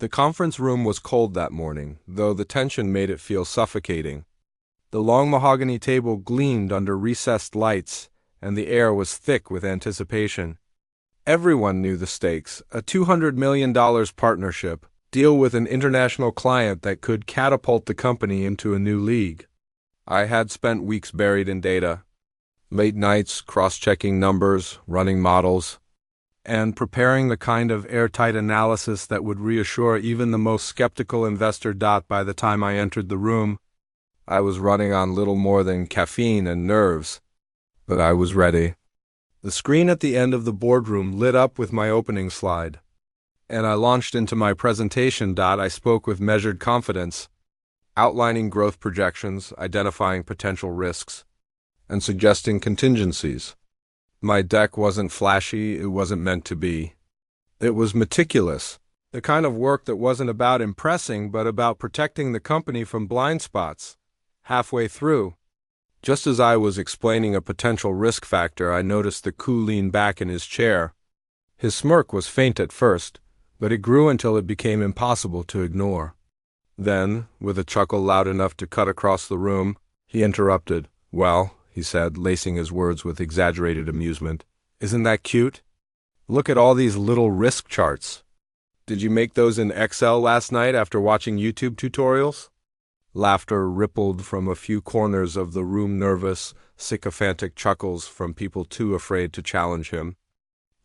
The conference room was cold that morning, though the tension made it feel suffocating. The long mahogany table gleamed under recessed lights, and the air was thick with anticipation. Everyone knew the stakes: a $200 million partnership, deal with an international client that could catapult the company into a new league. I had spent weeks buried in data, late nights cross-checking numbers, running models, and preparing the kind of airtight analysis that would reassure even the most skeptical investor. By the time I entered the room, I was running on little more than caffeine and nerves, but I was ready. The screen at the end of the boardroom lit up with my opening slide, and I launched into my presentation. I spoke with measured confidence, outlining growth projections, identifying potential risks, and suggesting contingencies. My deck wasn't flashy, it wasn't meant to be. It was meticulous, the kind of work that wasn't about impressing but about protecting the company from blind spots. Halfway through, just as I was explaining a potential risk factor, I noticed the COO lean back in his chair. His smirk was faint at first, but it grew until it became impossible to ignore. Then, with a chuckle loud enough to cut across the room, he interrupted. "Well," he said, lacing his words with exaggerated amusement, "isn't that cute? Look at all these little risk charts. Did you make those in Excel last night after watching YouTube tutorials?" Laughter rippled from a few corners of the room, nervous, sycophantic chuckles from people too afraid to challenge him.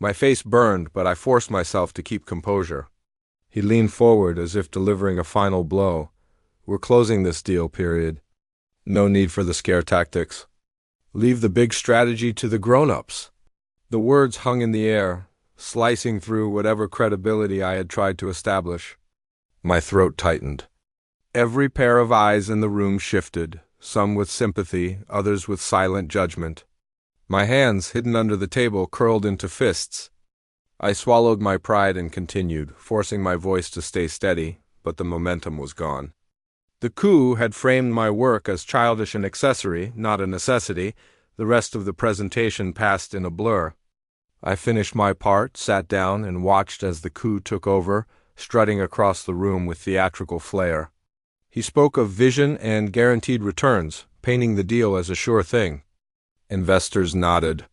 My face burned, but I forced myself to keep composure. He leaned forward as if delivering a final blow. "We're closing this deal, period. No need for the scare tactics. Leave the big strategy to the grown-ups." The words hung in the air, slicing through whatever credibility I had tried to establish. My throat tightened. Every pair of eyes in the room shifted, some with sympathy, others with silent judgment. My hands, hidden under the table, curled into fists. I swallowed my pride and continued, forcing my voice to stay steady, but the momentum was gone. The COO had framed my work as childish an accessory, not a necessity. The rest of the presentation passed in a blur. I finished my part, sat down, and watched as the COO took over, strutting across the room with theatrical flair. He spoke of vision and guaranteed returns, painting the deal as a sure thing. Investors nodded.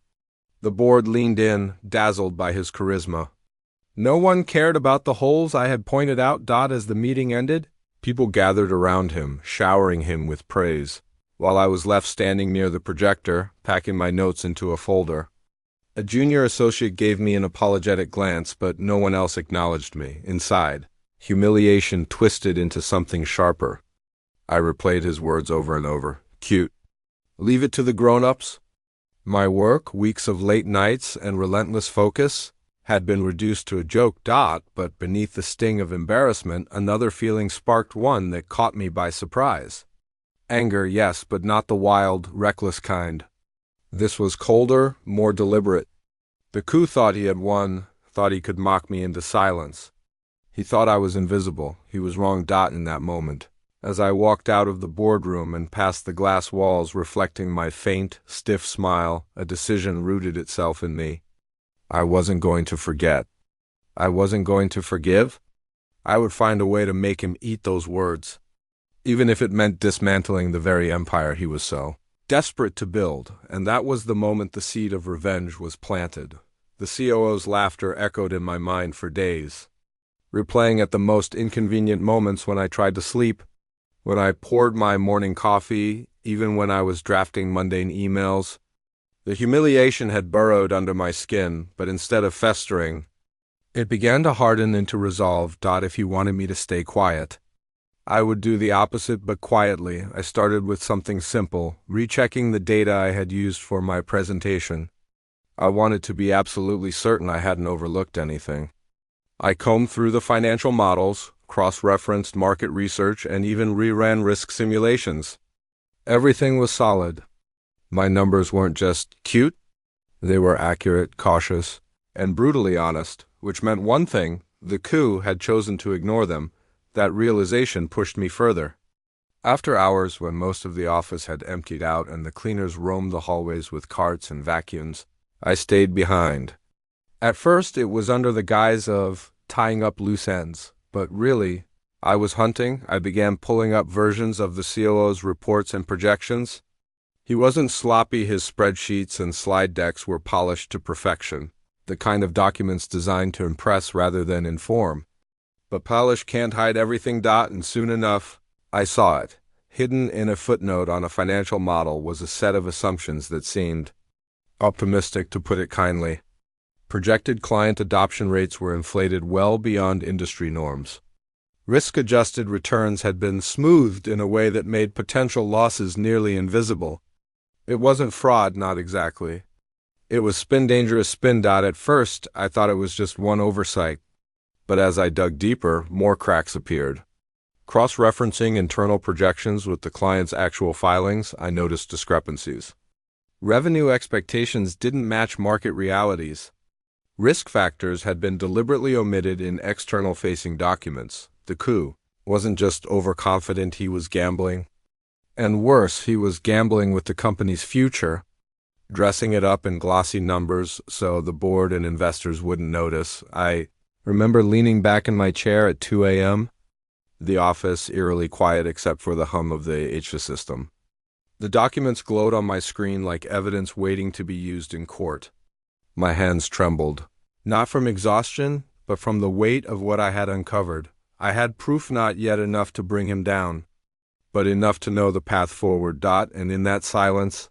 The board leaned in, dazzled by his charisma. No one cared about the holes I had pointed out. As the meeting ended, people gathered around him, showering him with praise, while I was left standing near the projector, packing my notes into a folder. A junior associate gave me an apologetic glance, but no one else acknowledged me. Inside, humiliation twisted into something sharper. I replayed his words over and over. "Cute. Leave it to the grown-ups." My work, weeks of late nights and relentless focus, had been reduced to a joke. But beneath the sting of embarrassment, another feeling sparked, one that caught me by surprise. Anger, yes, but not the wild, reckless kind. This was colder, more deliberate. The COO thought he had won, thought he could mock me into silence. He thought I was invisible. He was wrong. In that moment, as I walked out of the boardroom and past the glass walls reflecting my faint, stiff smile, a decision rooted itself in me. I wasn't going to forget. I wasn't going to forgive. I would find a way to make him eat those words, even if it meant dismantling the very empire he was so desperate to build. And that was the moment the seed of revenge was planted. The COO's laughter echoed in my mind for days, replaying at the most inconvenient moments: when I tried to sleep, when I poured my morning coffee, even when I was drafting mundane emails. The humiliation had burrowed under my skin, but instead of festering, it began to harden into resolve. If he wanted me to stay quiet, I would do the opposite, but quietly. I started with something simple, rechecking the data I had used for my presentation. I wanted to be absolutely certain I hadn't overlooked anything. I combed through the financial models, cross-referenced market research, and even reran risk simulations. Everything was solid. My numbers weren't just cute. They were accurate, cautious, and brutally honest, which meant one thing: the COO had chosen to ignore them. That realization pushed me further. After hours, when most of the office had emptied out and the cleaners roamed the hallways with carts and vacuums, I stayed behind. At first, it was under the guise of tying up loose ends, But really, I was hunting. I began pulling up versions of the COO's reports and projections. He wasn't sloppy, his spreadsheets and slide decks were polished to perfection, the kind of documents designed to impress rather than inform. But polish can't hide everything. And soon enough, I saw it. Hidden in a footnote on a financial model was a set of assumptions that seemed optimistic, to put it kindly. Projected client adoption rates were inflated well beyond industry norms. Risk-adjusted returns had been smoothed in a way that made potential losses nearly invisible. It wasn't fraud, not exactly. It was dangerous spin. At first, I thought it was just one oversight. But as I dug deeper, more cracks appeared. Cross-referencing internal projections with the client's actual filings, I noticed discrepancies. Revenue expectations didn't match market realities. Risk factors had been deliberately omitted in external-facing documents. The COO wasn't just overconfident, he was gambling. And worse, he was gambling with the company's future, dressing it up in glossy numbers so the board and investors wouldn't notice. I remember leaning back in my chair at 2 a.m., the office eerily quiet except for the hum of the HVAC system. The documents glowed on my screen like evidence waiting to be used in court. My hands trembled, not from exhaustion, but from the weight of what I had uncovered. I had proof, not yet enough to bring him down, but enough to know the path forward. And in that silence,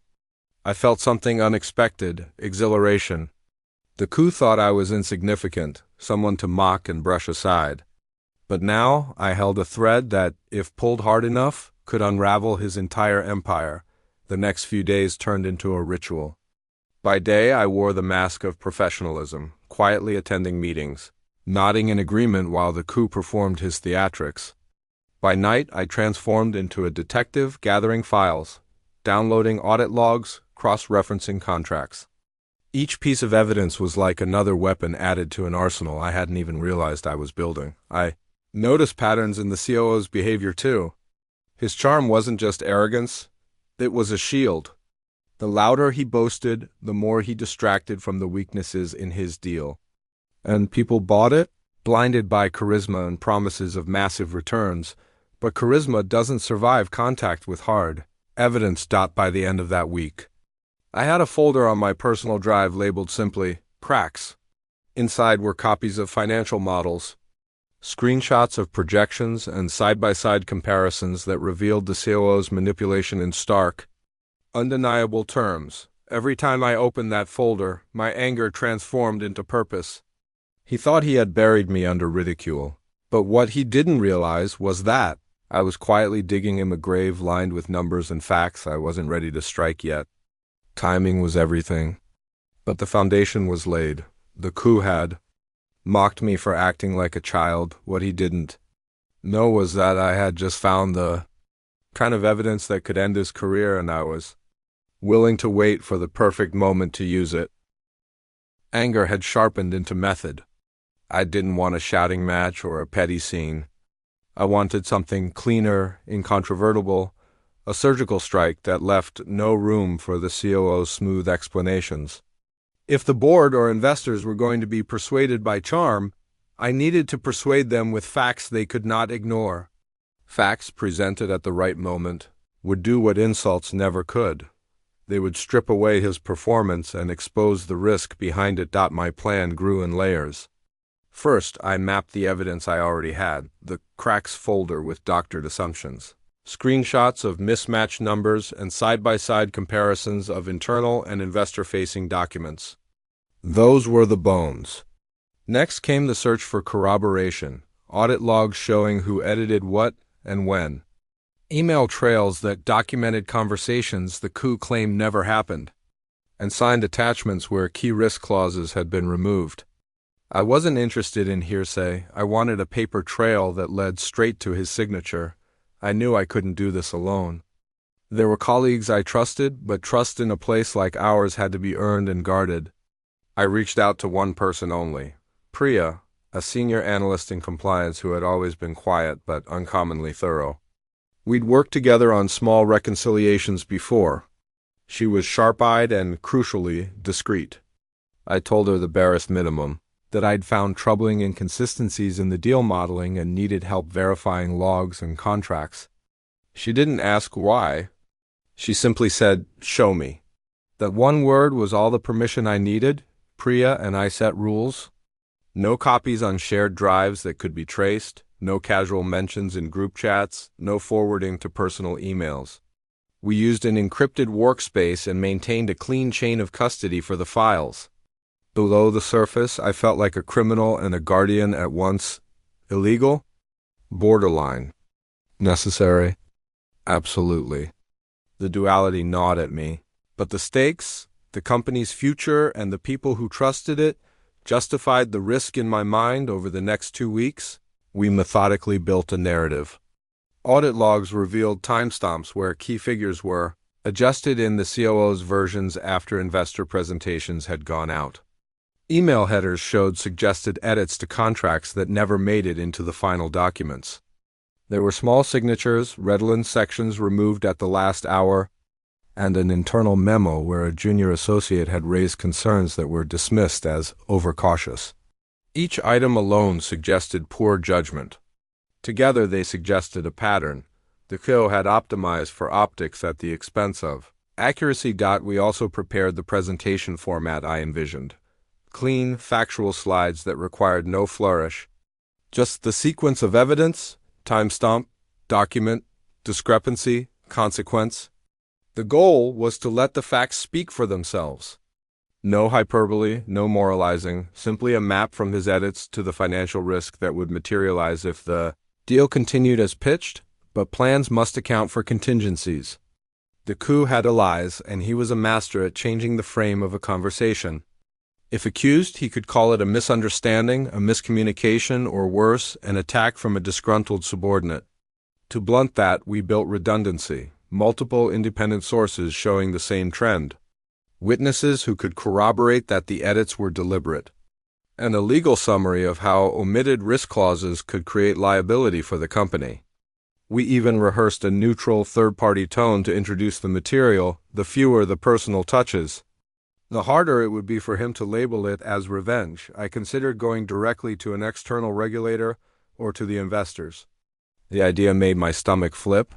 I felt something unexpected, exhilaration. The COO thought I was insignificant, someone to mock and brush aside. But now I held a thread that, if pulled hard enough, could unravel his entire empire. The next few days turned into a ritual. By day, I wore the mask of professionalism, quietly attending meetings, nodding in agreement while the COO performed his theatrics. By night, I transformed into a detective, gathering files, downloading audit logs, cross-referencing contracts. Each piece of evidence was like another weapon added to an arsenal I hadn't even realized I was building. I noticed patterns in the COO's behavior too. His charm wasn't just arrogance, it was a shield. The louder he boasted, the more he distracted from the weaknesses in his deal. And people bought it, blinded by charisma and promises of massive returns. But charisma doesn't survive contact with hard evidence. By the end of that week, I had a folder on my personal drive labeled simply, cracks. Inside were copies of financial models, screenshots of projections, and side-by-side comparisons that revealed the COO's manipulation in stark, undeniable terms. Every time I opened that folder, my anger transformed into purpose. He thought he had buried me under ridicule, but what he didn't realize was that I was quietly digging him a grave lined with numbers and facts I wasn't ready to strike yet. Timing was everything, but the foundation was laid. The COO had mocked me for acting like a child. What he didn't know was that I had just found the kind of evidence that could end his career, and I was willing to wait for the perfect moment to use it. Anger had sharpened into method. I didn't want a shouting match or a petty scene. I wanted something cleaner, incontrovertible, a surgical strike that left no room for the COO's smooth explanations. If the board or investors were going to be persuaded by charm, I needed to persuade them with facts they could not ignore. Facts presented at the right moment would do what insults never could. They would strip away his performance and expose the risk behind it. My plan grew in layers. First, I mapped the evidence I already had, the cracks folder with doctored assumptions, screenshots of mismatched numbers, and side-by-side comparisons of internal and investor-facing documents. Those were the bones. Next came the search for corroboration, audit logs showing who edited what and when, email trails that documented conversations the COO claimed never happened, and signed attachments where key risk clauses had been removed. I wasn't interested in hearsay. I wanted a paper trail that led straight to his signature. I knew I couldn't do this alone. There were colleagues I trusted, but trust in a place like ours had to be earned and guarded. I reached out to one person only, Priya, a senior analyst in compliance who had always been quiet but uncommonly thorough. We'd worked together on small reconciliations before. She was sharp-eyed and, crucially, discreet. I told her the barest minimum, that I'd found troubling inconsistencies in the deal modeling and needed help verifying logs and contracts. She didn't ask why. She simply said, "Show me." That one word was all the permission I needed. Priya and I set rules. No copies on shared drives that could be traced, no casual mentions in group chats, no forwarding to personal emails. We used an encrypted workspace and maintained a clean chain of custody for the files. Below the surface, I felt like a criminal and a guardian at once. Illegal? Borderline. Necessary? Absolutely. The duality gnawed at me. But the stakes, the company's future, and the people who trusted it justified the risk in my mind. Over the next 2 weeks. We methodically built a narrative. Audit logs revealed timestamps where key figures were, adjusted in the COO's versions after investor presentations had gone out. Email headers showed suggested edits to contracts that never made it into the final documents. There were small signatures, redolent sections removed at the last hour, and an internal memo where a junior associate had raised concerns that were dismissed as overcautious. Each item alone suggested poor judgment. Together they suggested a pattern. The COO had optimized for optics at the expense of accuracy. We also prepared the presentation format I envisioned. Clean, factual slides that required no flourish. Just the sequence of evidence, timestamp, document, discrepancy, consequence. The goal was to let the facts speak for themselves. No hyperbole, no moralizing, simply a map from his edits to the financial risk that would materialize if the deal continued as pitched, but plans must account for contingencies. The COO had allies, and he was a master at changing the frame of a conversation. If accused, he could call it a misunderstanding, a miscommunication, or worse, an attack from a disgruntled subordinate. To blunt that, we built redundancy, multiple independent sources showing the same trend. Witnesses who could corroborate that the edits were deliberate. And a legal summary of how omitted risk clauses could create liability for the company. We even rehearsed a neutral third-party tone to introduce the material, the fewer the personal touches. The harder it would be for him to label it as revenge, I considered going directly to an external regulator or to the investors. The idea made my stomach flip.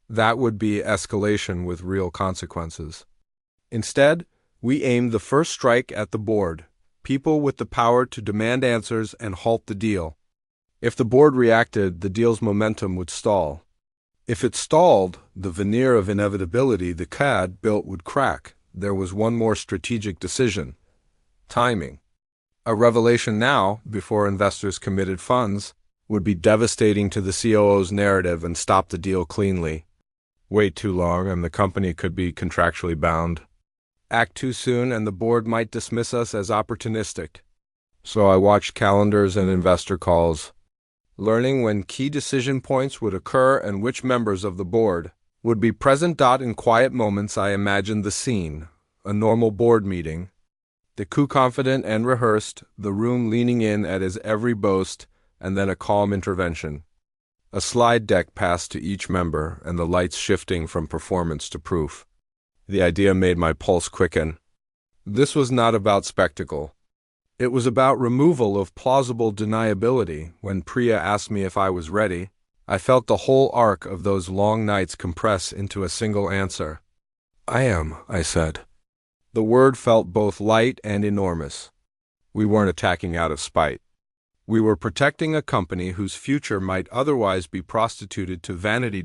That would be escalation with real consequences. Instead, we aimed the first strike at the board, people with the power to demand answers and halt the deal. If the board reacted, the deal's momentum would stall. If it stalled, the veneer of inevitability the CAD built would crack. There was one more strategic decision: timing. A revelation now, before investors committed funds, would be devastating to the COO's narrative and stop the deal cleanly. Wait too long and the company could be contractually bound. Act too soon and the board might dismiss us as opportunistic. So I watched calendars and investor calls, learning when key decision points would occur and which members of the board would be present. In quiet moments I imagined the scene, a normal board meeting, the COO confident and rehearsed, the room leaning in at his every boast, and then a calm intervention. A slide deck passed to each member and the lights shifting from performance to proof. The idea made my pulse quicken. This was not about spectacle. It was about removal of plausible deniability. When Priya asked me if I was ready, I felt the whole arc of those long nights compress into a single answer. "I am," I said. The word felt both light and enormous. We weren't attacking out of spite. We were protecting a company whose future might otherwise be prostituted to vanity.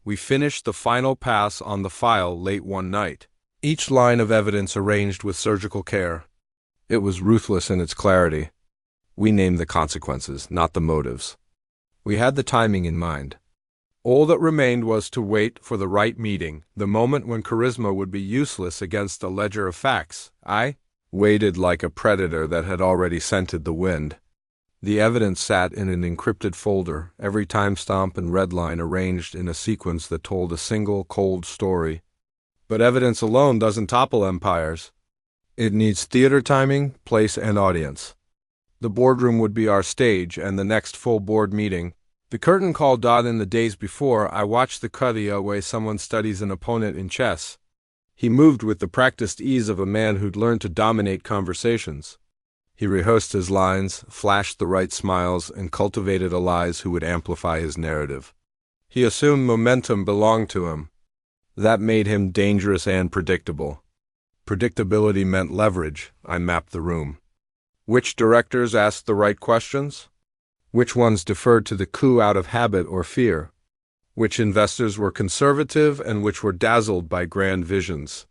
We finished the final pass on the file late one night, each line of evidence arranged with surgical care. It was ruthless in its clarity. We named the consequences, not the motives. We had the timing in mind. All that remained was to wait for the right meeting, the moment when charisma would be useless against a ledger of facts. I waited like a predator that had already scented the wind. The evidence sat in an encrypted folder, every timestamp and redline arranged in a sequence that told a single, cold story. But evidence alone doesn't topple empires. It needs theater timing, place, and audience. The boardroom would be our stage, and the next full board meeting. The curtain call. In the days before, I watched the Kudya way someone studies an opponent in chess. He moved with the practiced ease of a man who'd learned to dominate conversations. He rehearsed his lines, flashed the right smiles, and cultivated allies who would amplify his narrative. He assumed momentum belonged to him. That made him dangerous and predictable. Predictability meant leverage. I mapped the room. Which directors asked the right questions? Which ones deferred to the coup out of habit or fear? Which investors were conservative and which were dazzled by grand visions?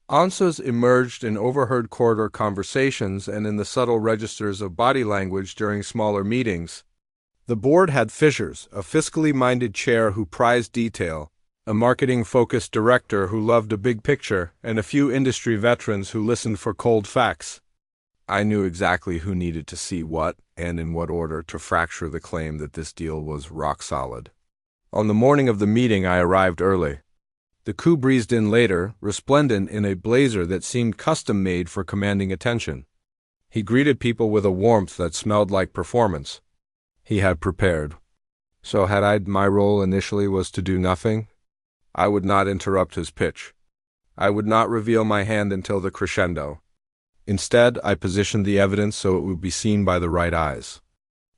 Answers emerged in overheard corridor conversations and in the subtle registers of body language during smaller meetings. The board had fissures, a fiscally minded chair who prized detail, a marketing-focused director who loved a big picture, and a few industry veterans who listened for cold facts. I knew exactly who needed to see what, and in what order, to fracture the claim that this deal was rock solid. On the morning of the meeting, I arrived early. The coup breezed in later, resplendent in a blazer that seemed custom-made for commanding attention. He greeted people with a warmth that smelled like performance. He had prepared. So my role initially was to do nothing? I would not interrupt his pitch. I would not reveal my hand until the crescendo. Instead, I positioned the evidence so it would be seen by the right eyes.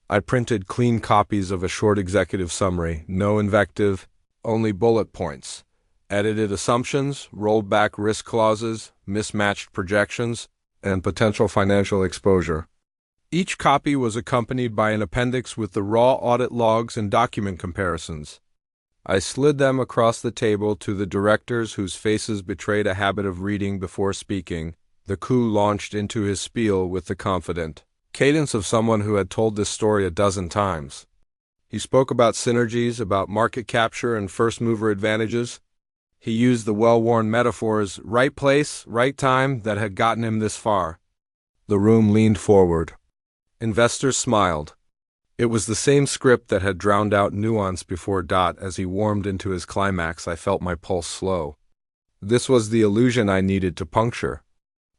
I printed clean copies of a short executive summary, no invective, only bullet points. Edited assumptions, rolled back risk clauses, mismatched projections, and potential financial exposure. Each copy was accompanied by an appendix with the raw audit logs and document comparisons. I slid them across the table to the directors whose faces betrayed a habit of reading before speaking. The coup launched into his spiel with the confident cadence of someone who had told this story a dozen times. He spoke about synergies, about market capture and first-mover advantages. He used the well-worn metaphors, right place, right time, that had gotten him this far. The room leaned forward. Investors smiled. It was the same script that had drowned out nuance before Dot. As he warmed into his climax, I felt my pulse slow. This was the illusion I needed to puncture.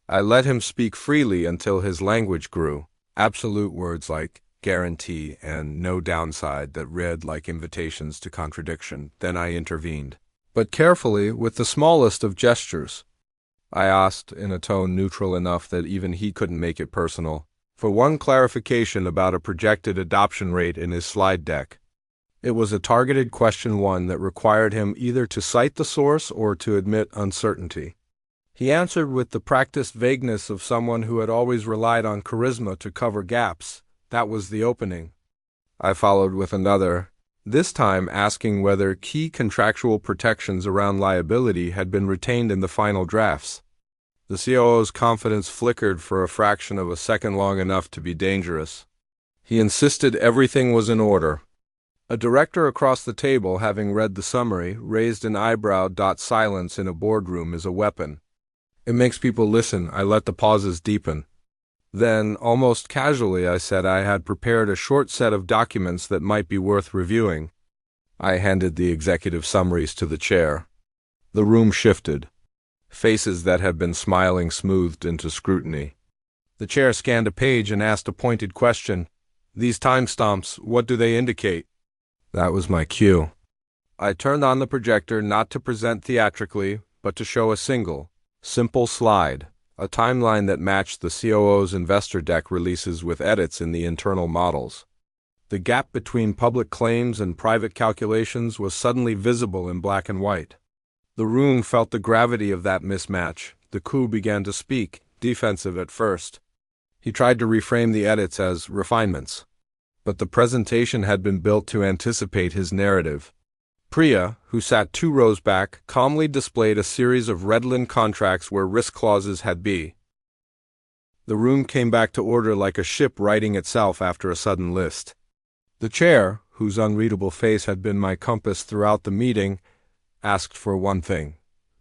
I let him speak freely until his language grew. Absolute words like guarantee and no downside that read like invitations to contradiction. Then I intervened. But carefully, with the smallest of gestures. I asked, in a tone neutral enough that even he couldn't make it personal, for one clarification about a projected adoption rate in his slide deck. It was a targeted question, one that required him either to cite the source or to admit uncertainty. He answered with the practiced vagueness of someone who had always relied on charisma to cover gaps. That was the opening. I followed with another, this time asking whether key contractual protections around liability had been retained in the final drafts. The COO's confidence flickered for a fraction of a second, long enough to be dangerous. He insisted everything was in order. A director across the table, having read the summary, raised an eyebrow. Silence in a boardroom is a weapon. It makes people listen. I let the pauses deepen. Then, almost casually, I said I had prepared a short set of documents that might be worth reviewing. I handed the executive summaries to the chair. The room shifted. Faces that had been smiling smoothed into scrutiny. The chair scanned a page and asked a pointed question. These timestamps, what do they indicate? That was my cue. I turned on the projector not to present theatrically, but to show a single, simple slide. A timeline that matched the COO's investor deck releases with edits in the internal models. The gap between public claims and private calculations was suddenly visible in black and white. The room felt the gravity of that mismatch. The coup began to speak, defensive at first. He tried to reframe the edits as refinements. But the presentation had been built to anticipate his narrative. Priya, who sat 2 rows back, calmly displayed a series of Redland contracts where risk clauses had been. The room came back to order like a ship righting itself after a sudden list. The chair, whose unreadable face had been my compass throughout the meeting, asked for one thing: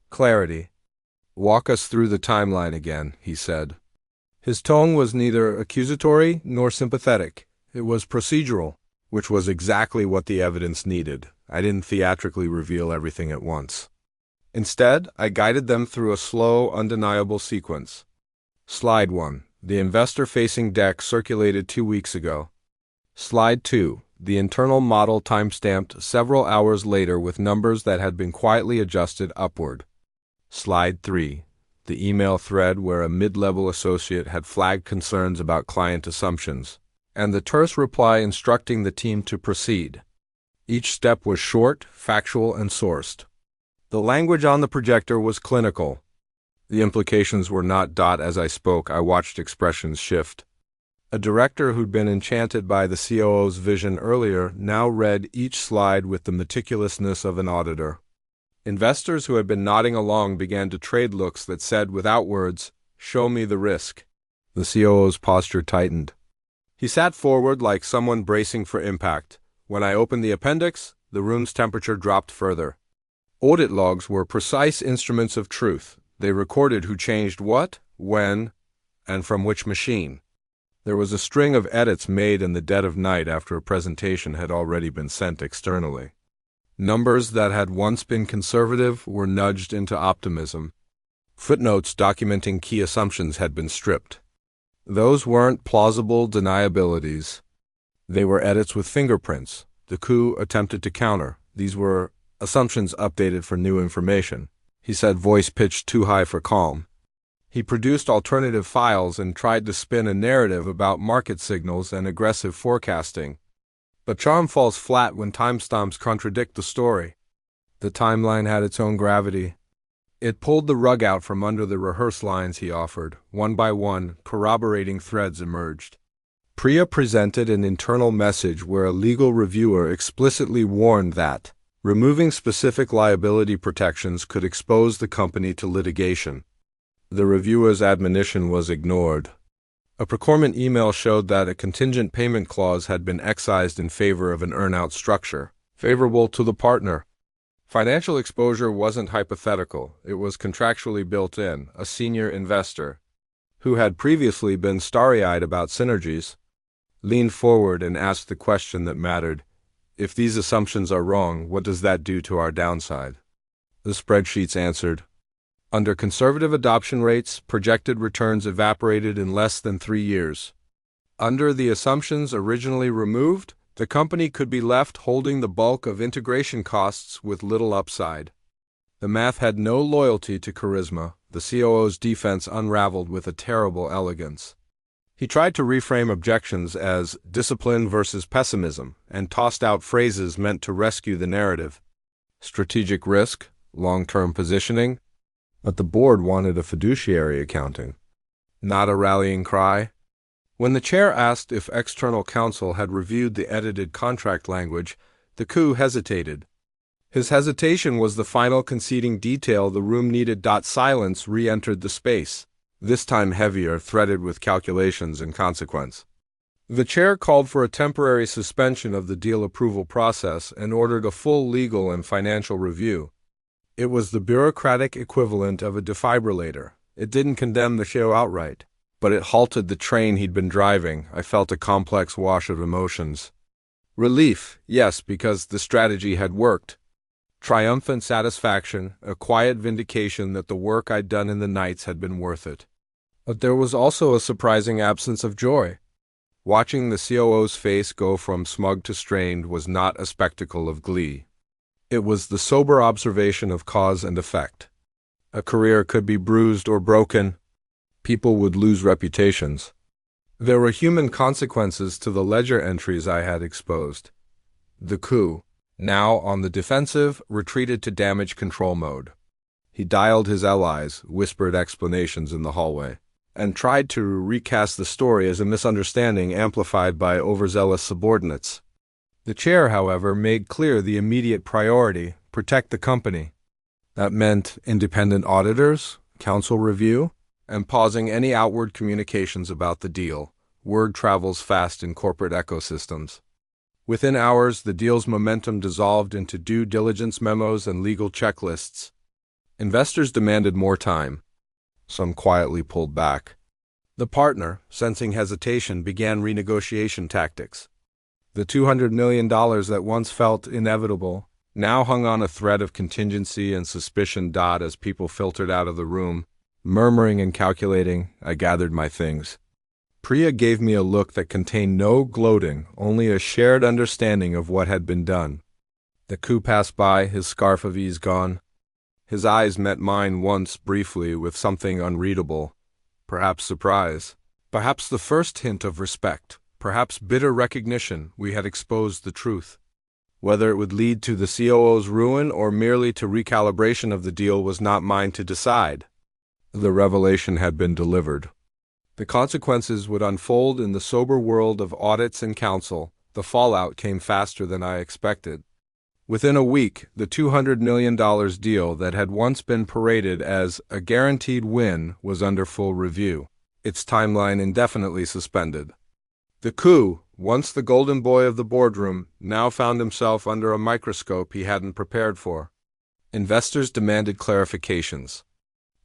clarity. Walk us through the timeline again, he said. His tone was neither accusatory nor sympathetic. It was procedural, which was exactly what the evidence needed. I didn't theatrically reveal everything at once. Instead, I guided them through a slow, undeniable sequence. Slide 1. The investor-facing deck circulated 2 weeks ago. Slide 2. The internal model timestamped several hours later with numbers that had been quietly adjusted upward. Slide 3. the email thread where a mid-level associate had flagged concerns about client assumptions, and the terse reply instructing the team to proceed. Each step was short, factual, and sourced. The language on the projector was clinical. The implications were not. As I spoke, I watched expressions shift. A director who'd been enchanted by the COO's vision earlier now read each slide with the meticulousness of an auditor. Investors who had been nodding along began to trade looks that said without words, "Show me the risk." The COO's posture tightened. He sat forward like someone bracing for impact. When I opened the appendix, the room's temperature dropped further. Audit logs were precise instruments of truth. They recorded who changed what, when, and from which machine. There was a string of edits made in the dead of night after a presentation had already been sent externally. Numbers that had once been conservative were nudged into optimism. Footnotes documenting key assumptions had been stripped. Those weren't plausible deniabilities. They were edits with fingerprints. The COO attempted to counter. These were assumptions updated for new information. He said, voice pitched too high for calm. He produced alternative files and tried to spin a narrative about market signals and aggressive forecasting. But charm falls flat when timestamps contradict the story. The timeline had its own gravity. It pulled the rug out from under the rehearse lines he offered. One by one, corroborating threads emerged. Priya presented an internal message where a legal reviewer explicitly warned that removing specific liability protections could expose the company to litigation. The reviewer's admonition was ignored. A procurement email showed that a contingent payment clause had been excised in favor of an earn-out structure, favorable to the partner. Financial exposure wasn't hypothetical. It was contractually built in. A senior investor, who had previously been starry-eyed about synergies, leaned forward and asked the question that mattered. If these assumptions are wrong, what does that do to our downside? The spreadsheets answered. Under conservative adoption rates, projected returns evaporated in less than 3 years. Under the assumptions originally removed, the company could be left holding the bulk of integration costs with little upside. The math had no loyalty to charisma. The COO's defense unraveled with a terrible elegance. He tried to reframe objections as discipline versus pessimism and tossed out phrases meant to rescue the narrative. Strategic risk, long-term positioning. But the board wanted a fiduciary accounting, not a rallying cry. When the chair asked if external counsel had reviewed the edited contract language, the COO hesitated. His hesitation was the final conceding detail the room needed. Silence re-entered the space, this time heavier, threaded with calculations and consequence. The chair called for a temporary suspension of the deal approval process and ordered a full legal and financial review. It was the bureaucratic equivalent of a defibrillator. It didn't condemn the show outright, but it halted the train he'd been driving. I felt a complex wash of emotions. Relief, yes, because the strategy had worked. Triumphant satisfaction, a quiet vindication that the work I'd done in the nights had been worth it. But there was also a surprising absence of joy. Watching the COO's face go from smug to strained was not a spectacle of glee. It was the sober observation of cause and effect. A career could be bruised or broken. People would lose reputations. There were human consequences to the ledger entries I had exposed. The COO, now on the defensive, retreated to damage control mode. He dialed his allies, whispered explanations in the hallway, and tried to recast the story as a misunderstanding amplified by overzealous subordinates. The chair, however, made clear the immediate priority: protect the company. That meant independent auditors, counsel review, and pausing any outward communications about the deal. Word travels fast in corporate ecosystems. Within hours, the deal's momentum dissolved into due diligence memos and legal checklists. Investors demanded more time. Some quietly pulled back. The partner, sensing hesitation, began renegotiation tactics. The $200 million that once felt inevitable now hung on a thread of contingency and suspicion. As people filtered out of the room, murmuring and calculating, I gathered my things. Priya gave me a look that contained no gloating, only a shared understanding of what had been done. The COO passed by, his scarf of ease gone. His eyes met mine once briefly with something unreadable, perhaps surprise, perhaps the first hint of respect, perhaps bitter recognition we had exposed the truth. Whether it would lead to the COO's ruin or merely to recalibration of the deal was not mine to decide. The revelation had been delivered. The consequences would unfold in the sober world of audits and counsel. The fallout came faster than I expected. Within a week, the $200 million deal that had once been paraded as a guaranteed win was under full review, its timeline indefinitely suspended. The coup, once the golden boy of the boardroom, now found himself under a microscope he hadn't prepared for. Investors demanded clarifications.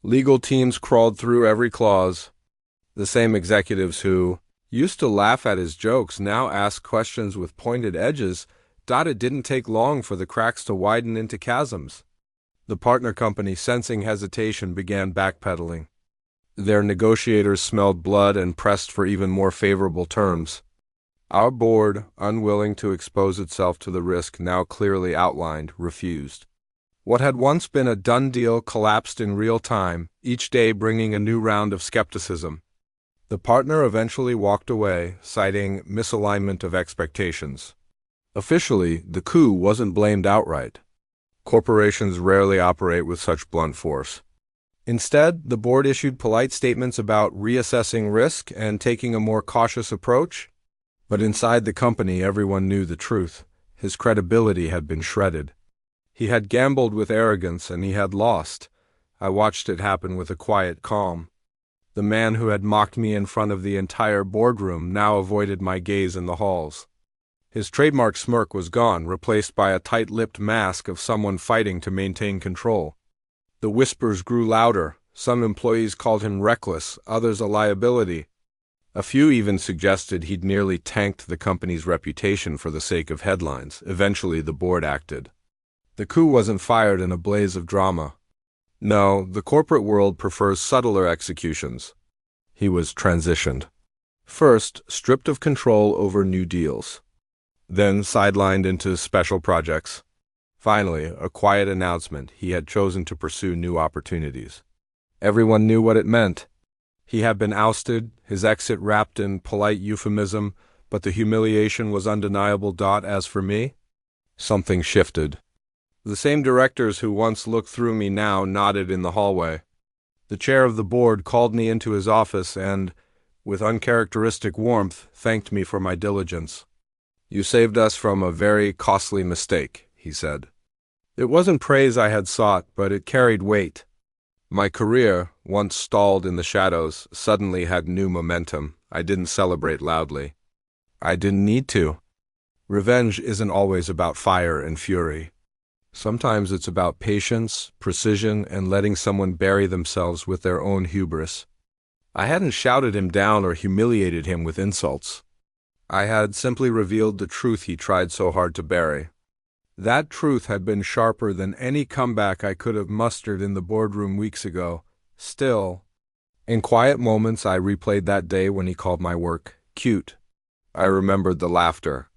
Legal teams crawled through every clause. The same executives who used to laugh at his jokes now asked questions with pointed edges. It didn't take long for the cracks to widen into chasms. The partner company, sensing hesitation, began backpedaling. Their negotiators smelled blood and pressed for even more favorable terms. Our board, unwilling to expose itself to the risk now clearly outlined, refused. What had once been a done deal collapsed in real time, each day bringing a new round of skepticism. The partner eventually walked away, citing misalignment of expectations. Officially, the coup wasn't blamed outright. Corporations rarely operate with such blunt force. Instead, the board issued polite statements about reassessing risk and taking a more cautious approach. But inside the company, everyone knew the truth. His credibility had been shredded. He had gambled with arrogance, and he had lost. I watched it happen with a quiet calm. The man who had mocked me in front of the entire boardroom now avoided my gaze in the halls. His trademark smirk was gone, replaced by a tight-lipped mask of someone fighting to maintain control. The whispers grew louder. Some employees called him reckless, others a liability. A few even suggested he'd nearly tanked the company's reputation for the sake of headlines. Eventually, the board acted. The coup wasn't fired in a blaze of drama. No, the corporate world prefers subtler executions. He was transitioned. First, stripped of control over new deals. Then sidelined into special projects. Finally, a quiet announcement: he had chosen to pursue new opportunities. Everyone knew what it meant. He had been ousted, his exit wrapped in polite euphemism, but the humiliation was undeniable. As for me, something shifted. The same directors who once looked through me now nodded in the hallway. The chair of the board called me into his office and, with uncharacteristic warmth, thanked me for my diligence. "You saved us from a very costly mistake," he said. It wasn't praise I had sought, but it carried weight. My career, once stalled in the shadows, suddenly had new momentum. I didn't celebrate loudly. I didn't need to. Revenge isn't always about fire and fury. Sometimes it's about patience, precision, and letting someone bury themselves with their own hubris. I hadn't shouted him down or humiliated him with insults. I had simply revealed the truth he tried so hard to bury. That truth had been sharper than any comeback I could have mustered in the boardroom weeks ago. Still, in quiet moments I replayed that day when he called my work cute. I remembered the laughter,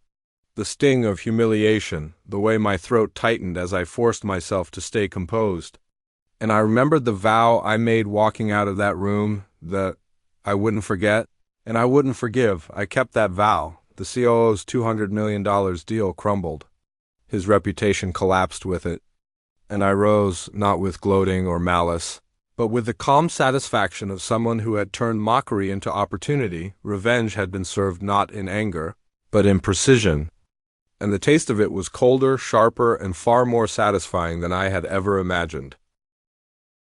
the sting of humiliation, the way my throat tightened as I forced myself to stay composed. And I remembered the vow I made walking out of that room, that I wouldn't forget, and I wouldn't forgive. I kept that vow. The COO's $200 million deal crumbled. His reputation collapsed with it, and I rose not with gloating or malice, but with the calm satisfaction of someone who had turned mockery into opportunity. Revenge had been served not in anger, but in precision, and the taste of it was colder, sharper, and far more satisfying than I had ever imagined.